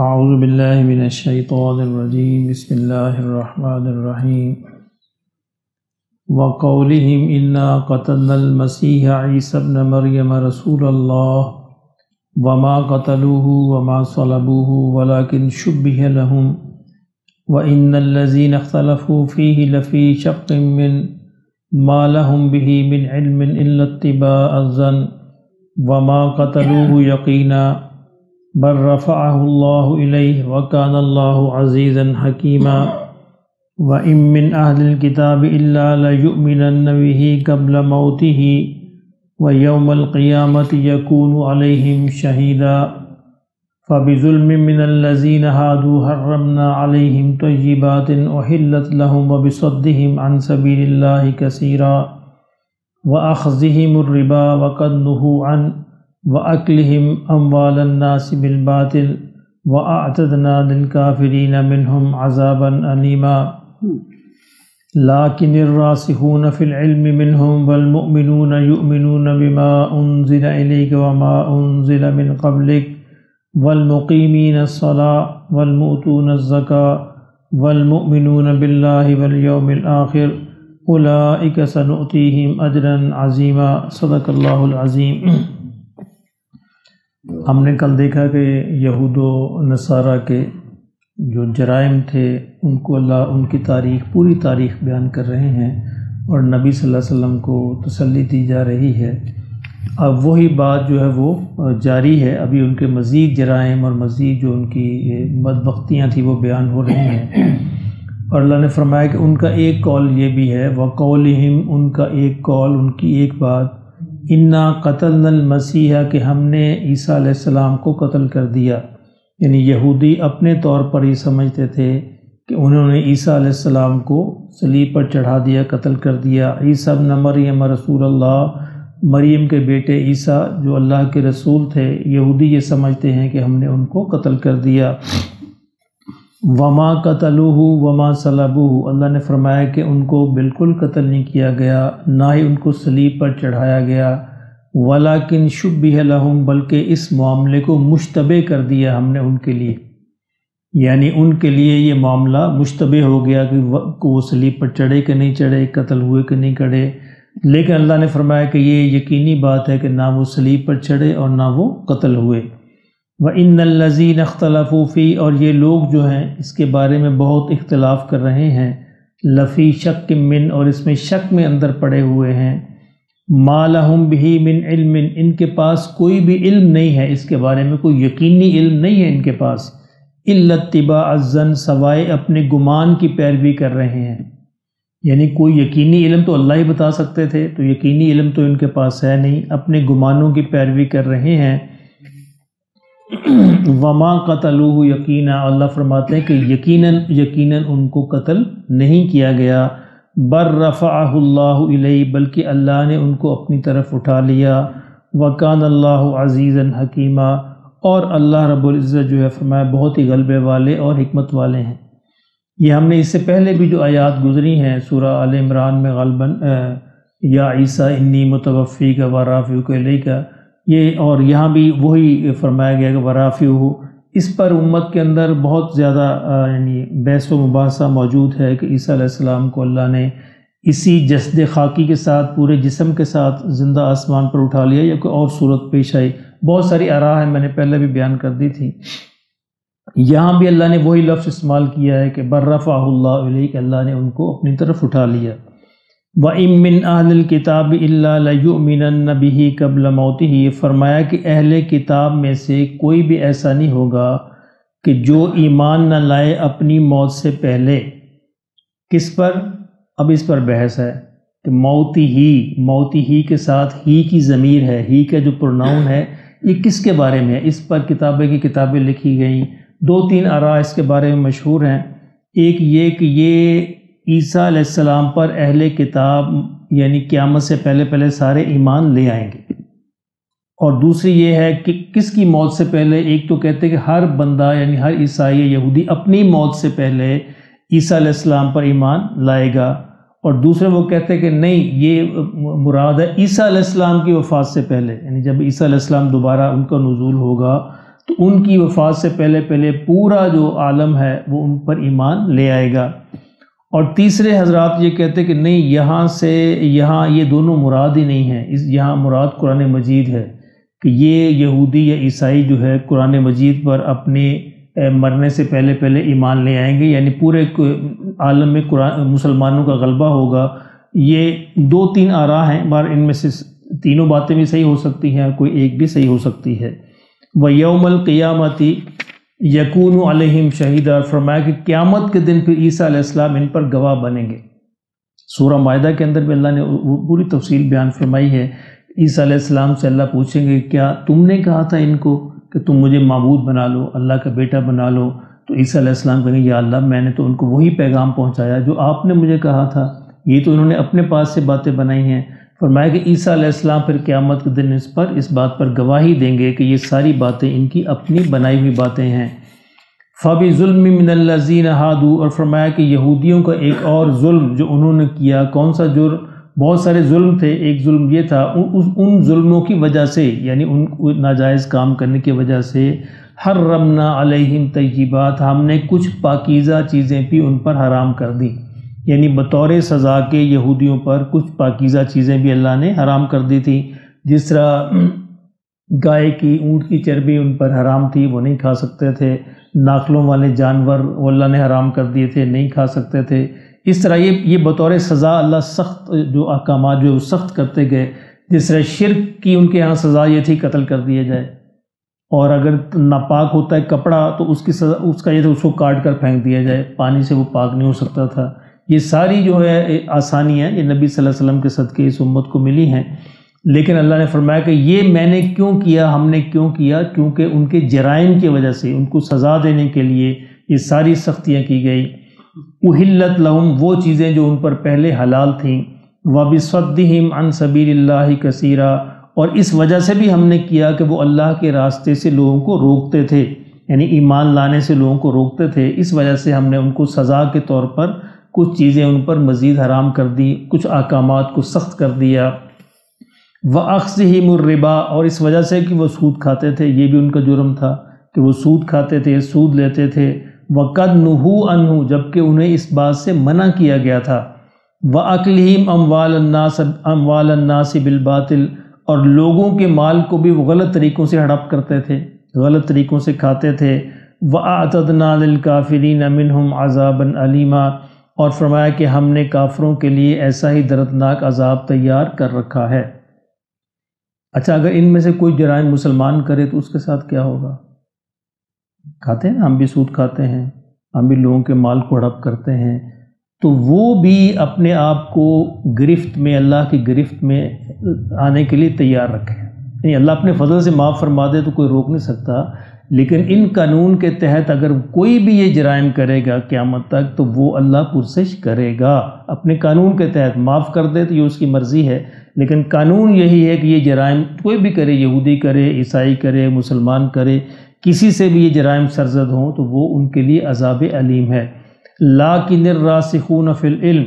اعوذ باللہ من الشیطان الرجیم بسم اللہ الرحمن الرحیم وقولہم انا قتلنا المسیح عیسی ابن مریم رسول اللہ وما قتلوه وما صلبوه ولكن شبه لهم وإن الذين اختلفوا فيه لفي شق من ما لهم به من علم إلا اتباع الظن وما قتلوه يقينا بل رفعه الله إليه وكان الله عزيزا حكيما وإن من أهل الكتاب إلا ليؤمنن به قبل موته ويوم القيامة يكون عليهم شهيدا فبظلم من الذين هادوا حرمنا عليهم طيبات أحلت لهم وبصدهم عن سبيل الله كثيرا وأخذهم الربا وقد نهوا عنه وأكلهم أموال الناس بالباطل وأعتدنا للكافرين منهم عذابا أليما لكن الراسخون في العلم منهم والمؤمنون يؤمنون بما أنزل إليك وما أنزل من قبلك والمقيمين الصلاة والمؤتون الزكاة والمؤمنون بالله واليوم الآخر أولئك سنؤتيهم أجرا عظيما صدق الله العظيم۔ ہم نے کل دیکھا کہ یہود و نصارہ کے جو جرائم تھے ان کو اللہ ان کی پوری تاریخ بیان کر رہے ہیں اور نبی صلی اللہ علیہ وسلم کو تسلی دی جا رہی ہے۔ اب وہی بات جو ہے وہ جاری ہے، ابھی ان کے مزید جرائم اور مزید جو ان کی بدبختیاں تھیں وہ بیان ہو رہی ہیں، اور اللہ نے فرمایا کہ ان کا ایک قول یہ بھی ہے وقولہم، ان کا ایک قول، ان کی ایک بات، انا قتلنا المسیح، کہ ہم نے عیسیٰ علیہ السلام کو قتل کر دیا۔ یعنی یہودی اپنے طور پر یہ سمجھتے تھے کہ انہوں نے عیسیٰ علیہ السلام کو صلیب پر چڑھا دیا، قتل کر دیا۔ عیسیٰ ابن مریم رسول اللہ، مریم کے بیٹے عیسیٰ جو اللہ کے رسول تھے، یہودی یہ سمجھتے ہیں کہ ہم نے ان کو قتل کر دیا۔ وما قتلوہ وما صلبوہ، اللہ نے فرمایا کہ ان کو بالکل قتل نہیں کیا گیا، نہ ہی ان کو صلیب پر چڑھایا گیا، ولیکن شبہ لہم، بلکہ اس معاملے کو مشتبہ کر دیا ہم نے ان کے لیے، یعنی ان کے لیے یہ معاملہ مشتبہ ہو گیا کہ وہ صلیب پر چڑھے کہ نہیں چڑھے، قتل ہوئے کہ نہیں کرے، لیکن اللہ نے فرمایا کہ یہ یقینی بات ہے کہ نہ وہ صلیب پر چڑھے اور نہ وہ قتل ہوئے۔ وَإِنَّ الَّذِينَ اخْتَلَفُوا فِيهِ، اور یہ لوگ جو ہیں اس کے بارے میں بہت اختلاف کر رہے ہیں، لفی شک من، اور اس میں شک میں اندر پڑے ہوئے ہیں، ما لہم بہ من علم، ان کے پاس کوئی بھی علم نہیں ہے اس کے بارے میں، کوئی یقینی علم نہیں ہے ان کے پاس، الا اتباع الظن، سوائے اپنے گمان کی پیروی کر رہے ہیں۔ یعنی کوئی یقینی علم تو اللہ ہی بتا سکتے تھے، تو یقینی علم تو ان کے پاس ہے نہیں، اپنے گمانوں کی پیروی کر رہے ہیں۔ وما قتلوہ یقینا، اللہ فرماتے ہیں کہ یقیناً ان کو قتل نہیں کیا گیا، بر رفعہ اللہ الیہ، بلکہ اللہ نے ان کو اپنی طرف اٹھا لیا، وکان اللہ عزیزا حکیما، اور اللہ رب العزت جو ہے فرمایا بہت ہی غلبے والے اور حکمت والے ہیں۔ یہ ہم نے اس سے پہلے بھی جو آیات گزری ہیں سورہ آل عمران میں غالباً یا عیسیٰ انی متوفیک ورافعک الیک، یہ اور یہاں بھی وہی فرمایا گیا کہ ورافعہ، اس پر امت کے اندر بہت زیادہ یعنی بحث و مباحثہ موجود ہے کہ عیسیٰ علیہ السلام کو اللہ نے اسی جسد خاکی کے ساتھ، پورے جسم کے ساتھ زندہ آسمان پر اٹھا لیا یا کوئی اور صورت پیش آئی، بہت ساری آراء ہیں، میں نے پہلے بھی بیان کر دی تھی۔ یہاں بھی اللہ نے وہی لفظ استعمال کیا ہے کہ بر رفعہ اللہ الیہ، کہ اللہ نے ان کو اپنی طرف اٹھا لیا۔ وَإِن مِّنْ أَهْلِ الْكِتَابِ إِلَّا لَيُؤْمِنَنَّ بِهِ قَبْلَ مَوْتِهِ، یہ فرمایا کہ اہل کتاب میں سے کوئی بھی ایسا نہیں ہوگا کہ جو ایمان نہ لائے اپنی موت سے پہلے۔ کس پر؟ اب اس پر بحث ہے کہ موتی ہی کے ساتھ ہی کی ضمیر ہے، ہی کا جو پروناؤن ہے یہ کس کے بارے میں ہے، اس پر کتابیں لکھی گئیں، دو تین آراء اس کے بارے میں مشہور ہیں۔ ایک یہ کہ یہ عیسیٰ علیہ السلام پر اہل کتاب یعنی قیامت سے پہلے سارے ایمان لے آئیں گے، اور دوسری یہ ہے کہ کس کی موت سے پہلے، ایک تو کہتے ہیں کہ ہر بندہ یعنی ہر عیسائی یہودی اپنی موت سے پہلے عیسیٰ علیہ السلام پر ایمان لائے گا، اور دوسرے وہ کہتے ہیں کہ نہیں، یہ مراد ہے عیسیٰ علیہ السلام کی وفات سے پہلے، یعنی جب عیسیٰ علیہ السلام دوبارہ ان کا نزول ہوگا تو ان کی وفات سے پہلے پہلے پورا جو عالم ہے وہ ان پر ایمان لے آئے گا۔ اور تیسرے حضرات یہ کہتے کہ نہیں، یہاں یہ دونوں مراد ہی نہیں ہیں، یہاں مراد قرآن مجید ہے، کہ یہ یہودی یا عیسائی جو ہے قرآن مجید پر اپنے مرنے سے پہلے پہلے ایمان لے آئیں گے، یعنی پورے عالم میں مسلمانوں کا غلبہ ہوگا۔ یہ 2-3 آراء ہیں، بار ان میں سے تینوں باتیں بھی صحیح ہو سکتی ہیں، کوئی ایک بھی صحیح ہو سکتی ہے۔ وَيَوْمَ الْقِيَامَةِ یکون علیہم شہیدہ، فرمایا کہ قیامت کے دن پھر عیسیٰ علیہ السلام ان پر گواہ بنیں گے۔ سورہ مائدہ کے اندر بھی اللہ نے پوری تفصیل بیان فرمائی ہے۔ عیسیٰ علیہ السلام سے اللہ پوچھیں گے کیا تم نے کہا تھا ان کو کہ تم مجھے معبود بنا لو، اللہ کا بیٹا بنا لو؟ تو عیسیٰ علیہ السلام کہیں گے یا اللہ، میں نے تو ان کو وہی پیغام پہنچایا جو آپ نے مجھے کہا تھا، یہ تو انہوں نے اپنے پاس سے باتیں بنائی ہیں۔ فرمایا کہ عیسیٰ علیہ السلام پھر قیامت کے دن اس بات پر گواہی دیں گے کہ یہ ساری باتیں ان کی اپنی بنائی ہوئی باتیں ہیں۔ فَبِظُلْمٍ مِّنَ الَّذِينَ هَادُوا، اور فرمایا کہ یہودیوں کا ایک اور ظلم جو انہوں نے کیا، کون سا جرم؟ بہت سارے ظلم تھے، ایک ظلم یہ تھا ان ظلموں کی وجہ سے، یعنی ان ناجائز کام کرنے کی وجہ سے، حرمنا علیہم طیبات، ہم نے کچھ پاکیزہ چیزیں بھی ان پر حرام کر دی، یعنی بطور سزا کے یہودیوں پر کچھ پاکیزہ چیزیں بھی اللہ نے حرام کر دی تھی، جس طرح گائے کی، اونٹ کی چربی ان پر حرام تھی، وہ نہیں کھا سکتے تھے، ناخلوں والے جانور وہ اللہ نے حرام کر دیے تھے، نہیں کھا سکتے تھے۔ اس طرح یہ بطور سزا اللہ سخت جو احکامات جو سخت کرتے گئے، جس طرح شرک کی ان کے ہاں سزا یہ تھی قتل کر دیا جائے، اور اگر ناپاک ہوتا ہے کپڑا تو اس کی سزا اس کا یہ تھا اس کو کاٹ کر پھینک دیا جائے، پانی سے وہ پاک نہیں ہو سکتا تھا۔ یہ ساری جو ہے آسانیاں یہ نبی صلی اللہ علیہ وسلم کے صدقے اس امت کو ملی ہیں، لیکن اللہ نے فرمایا کہ یہ میں نے کیوں کیا، ہم نے کیوں کیا؟ کیونکہ ان کے جرائم کی وجہ سے ان کو سزا دینے کے لیے یہ ساری سختیاں کی گئی۔ احلت لہم، وہ چیزیں جو ان پر پہلے حلال تھیں، وبصدہم عن سبیل اللہ کثیرا، اور اس وجہ سے بھی ہم نے کیا کہ وہ اللہ کے راستے سے لوگوں کو روکتے تھے، یعنی ایمان لانے سے لوگوں کو روکتے تھے، اس وجہ سے ہم نے ان کو سزا کے طور پر کچھ چیزیں ان پر مزید حرام کر دی، کچھ احکامات کو سخت کر دیا۔ وَأَخْذِهِمُ الرِّبَا، اور اس وجہ سے کہ وہ سود کھاتے تھے، یہ بھی ان کا جرم تھا کہ وہ سود کھاتے تھے، سود لیتے تھے۔ وَقَدْ نُهُوا عَنْهُ، جبکہ انہیں اس بات سے منع کیا گیا تھا۔ وَأَكْلِهِمْ أَمْوَالَ النَّاسِ بِالْبَاطِلِ، اور لوگوں کے مال کو بھی وہ غلط طریقوں سے ہڑپ کرتے تھے، غلط طریقوں سے کھاتے تھے۔ وَأَعْتَدْنَا لِلْكَافِرِينَ مِنْهُمْ عَذَابًا أَلِيمًا، اور فرمایا کہ ہم نے کافروں کے لیے ایسا ہی دردناک عذاب تیار کر رکھا ہے۔ اچھا، اگر ان میں سے کوئی جرائم مسلمان کرے تو اس کے ساتھ کیا ہوگا؟ کھاتے ہیں، ہم بھی سود کھاتے ہیں، ہم بھی لوگوں کے مال کو ہڑپ کرتے ہیں، تو وہ بھی اپنے آپ کو گرفت میں، اللہ کی گرفت میں آنے کے لیے تیار رکھیں۔ یعنی اللہ اپنے فضل سے معاف فرما دے تو کوئی روک نہیں سکتا، لیکن ان قانون کے تحت اگر کوئی بھی یہ جرائم کرے گا قیامت تک تو وہ اللہ پرسش کرے گا۔ اپنے قانون کے تحت معاف کر دے تو یہ اس کی مرضی ہے، لیکن قانون یہی ہے کہ یہ جرائم کوئی بھی کرے، یہودی کرے، عیسائی کرے، مسلمان کرے، کسی سے بھی یہ جرائم سرزد ہوں تو وہ ان کے لیے عذاب علیم ہے۔ لیکن الراسخون فی العلم،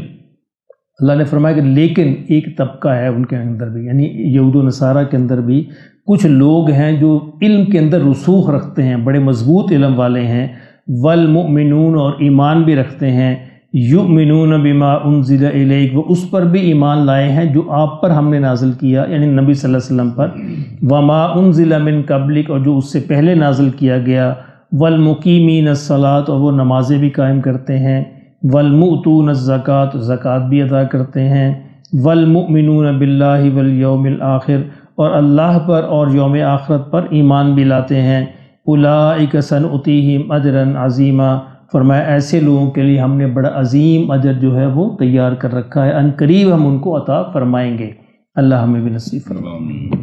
اللہ نے فرمایا کہ لیکن ایک طبقہ ہے ان کے اندر بھی، یعنی یہود و نصارہ کے اندر بھی کچھ لوگ ہیں جو علم کے اندر رسوخ رکھتے ہیں، بڑے مضبوط علم والے ہیں، والمؤمنون، اور ایمان بھی رکھتے ہیں، یؤمنون بما انزل الیک، وہ اس پر بھی ایمان لائے ہیں جو آپ پر ہم نے نازل کیا، یعنی نبی صلی اللہ علیہ وسلم پر، وما انزل من قبلک، اور جو اس سے پہلے نازل کیا گیا، والمقیمین الصلاۃ، اور وہ نمازیں بھی قائم کرتے ہیں، والمؤتون الزکوٰۃ، زکوٰۃ بھی ادا کرتے ہیں، والمؤمنون باللہ والیوم الآخر، اور اللہ پر اور یوم آخرت پر ایمان بھی لاتے ہیں، اولئک سنؤتیہم اجرا عظیما، فرمایا ایسے لوگوں کے لیے ہم نے بڑا عظیم اجر جو ہے وہ تیار کر رکھا ہے، ان قریب ہم ان کو عطا فرمائیں گے۔ اللہ ہمیں بھی نصیب فرمائے۔